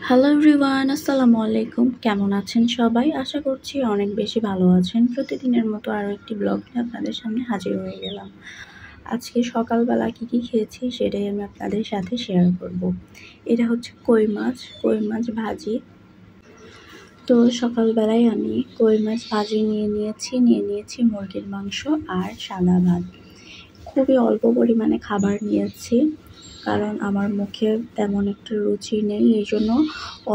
Hello everyone, আসসালামু আলাইকুম। কেমন আছেন সবাই? আশা করছি অনেক বেশি ভালো আছেন। প্রতিদিনের মতো আরও একটি ব্লগ নিয়ে আপনাদের সামনে হাজির হয়ে গেলাম। আজকে সকালবেলা কী খেয়েছি সেটাই আমি আপনাদের সাথে শেয়ার করব। এটা হচ্ছে কই মাছ ভাজি। তো সকালবেলায় আমি কই মাছ ভাজি নিয়ে নিয়েছি মুরগির মাংস আর সাদা ভাত। খুবই অল্প পরিমাণে খাবার নিয়েছি, কারণ আমার মুখে তেমন একটা রুচি নেই, এই জন্য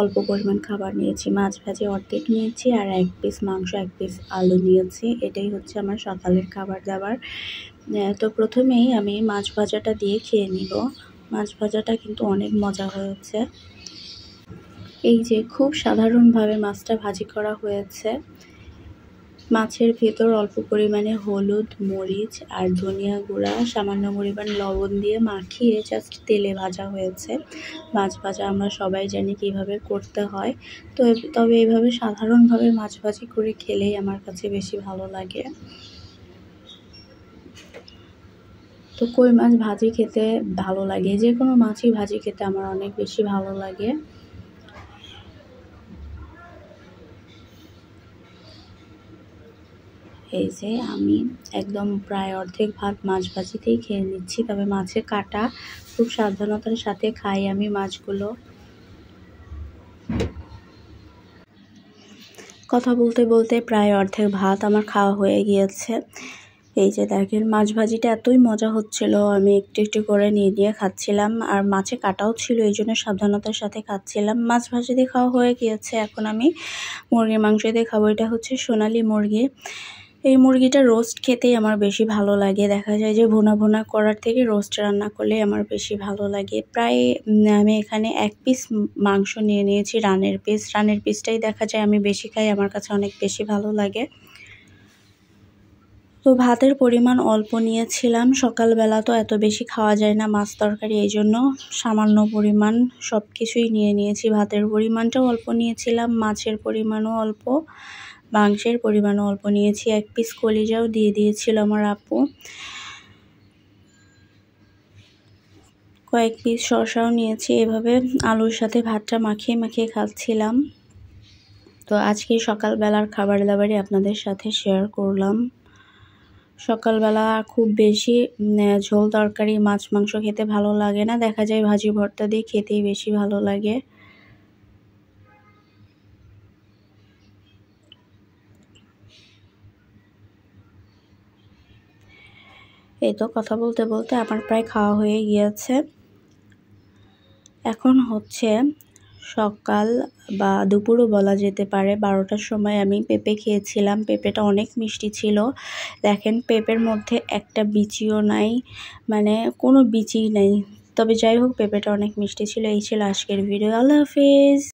অল্প পরিমাণ খাবার নিয়েছি। মাছ ভাজি অর্ধেক নিয়েছি আর 1 পিস মাংস 1 পিস আলু নিয়েছি। এটাই হচ্ছে আমার সকালের খাবার দাবার। তো প্রথমেই আমি মাছ ভাজাটা দিয়ে খেয়ে নিব। মাছ ভাজাটা কিন্তু অনেক মজা হয়েছে। এই যে খুব সাধারণভাবে মাছটা ভাজি করা হয়েছে। মাছের ভেতর অল্প পরিমাণে হলুদ, মরিচ আর ধনিয়া গুঁড়া, সামান্য পরিমাণ লবণ দিয়ে মাখিয়ে জাস্ট তেলে ভাজা হয়েছে। মাছ ভাজা আমরা সবাই জানি কীভাবে করতে হয়, তবে এইভাবে সাধারণভাবে মাছ ভাজি করে খেলেই আমার কাছে বেশি ভালো লাগে। তো কই মাছ ভাজি খেতে ভালো লাগে, যে কোনো মাছই ভাজি খেতে আমার অনেক বেশি ভালো লাগে। এই যে আমি একদম প্রায় অর্ধেক ভাত মাছ ভাজিতেই খেয়ে নিচ্ছি, তবে মাছের কাটা খুব সাবধানতার সাথে খাই আমি মাছগুলো। কথা বলতে বলতে প্রায় অর্ধেক ভাত আমার খাওয়া হয়ে গিয়েছে। এই যে দেখেন, মাছ ভাজিটা এতই মজা হচ্ছিল, আমি একটু একটু করে নিয়ে খাচ্ছিলাম, আর মাছে কাটাও ছিল, এই জন্য সাবধানতার সাথে খাচ্ছিলাম। মাছ ভাজি দিয়ে খাওয়া হয়ে গিয়েছে, এখন আমি মুরগির মাংস দিয়ে খাবো। এটা হচ্ছে সোনালি মুরগি। এই মুরগিটা রোস্ট খেতেই আমার বেশি ভালো লাগে। দেখা যায় যে ভুনা করার থেকে রোস্ট রান্না করলে আমার বেশি ভালো লাগে। প্রায় আমি এখানে 1 পিস মাংস নিয়েছি, রানের পিসটাই দেখা যায় আমি বেশি খাই, আমার কাছে অনেক বেশি ভালো লাগে। তো ভাতের পরিমাণ অল্প নিয়েছিলাম, সকালবেলা তো এত বেশি খাওয়া যায় না মাছ তরকারি, এই জন্য সামান্য পরিমাণ সব কিছুই নিয়েছি। ভাতের পরিমাণটাও অল্প নিয়েছিলাম, মাছের পরিমাণও অল্প, মাংসের পরিমাণও অল্প নিয়েছি। 1 পিস কলিজাও দিয়ে দিয়েছিল আমার আপু। কয়েক পিস শসাও নিয়েছি। এভাবে আলুর সাথে ভাতটা মাখিয়ে খাচ্ছিলাম। তো আজকে সকালবেলার খাবার দাবারই আপনাদের সাথে শেয়ার করলাম। সকালবেলা খুব বেশি ঝোল তরকারি মাছ মাংস খেতে ভালো লাগে না, দেখা যায় ভাজি ভর্তা দিয়ে খেতেই বেশি ভালো লাগে। এই তো কথা বলতে বলতে আমার প্রায় খাওয়া হয়ে গিয়েছে। এখন হচ্ছে সকাল বা দুপুরও বলা যেতে পারে, 12টার সময় আমি পেঁপে খেয়েছিলাম। পেঁপেটা অনেক মিষ্টি ছিল। দেখেন, পেঁপের মধ্যে একটা বিচিও নাই, মানে কোনো বিচিই নাই। তবে যাই হোক, পেঁপেটা অনেক মিষ্টি ছিল। এই ছিল আজকের ভিডিও। আল্লাহ হাফেজ।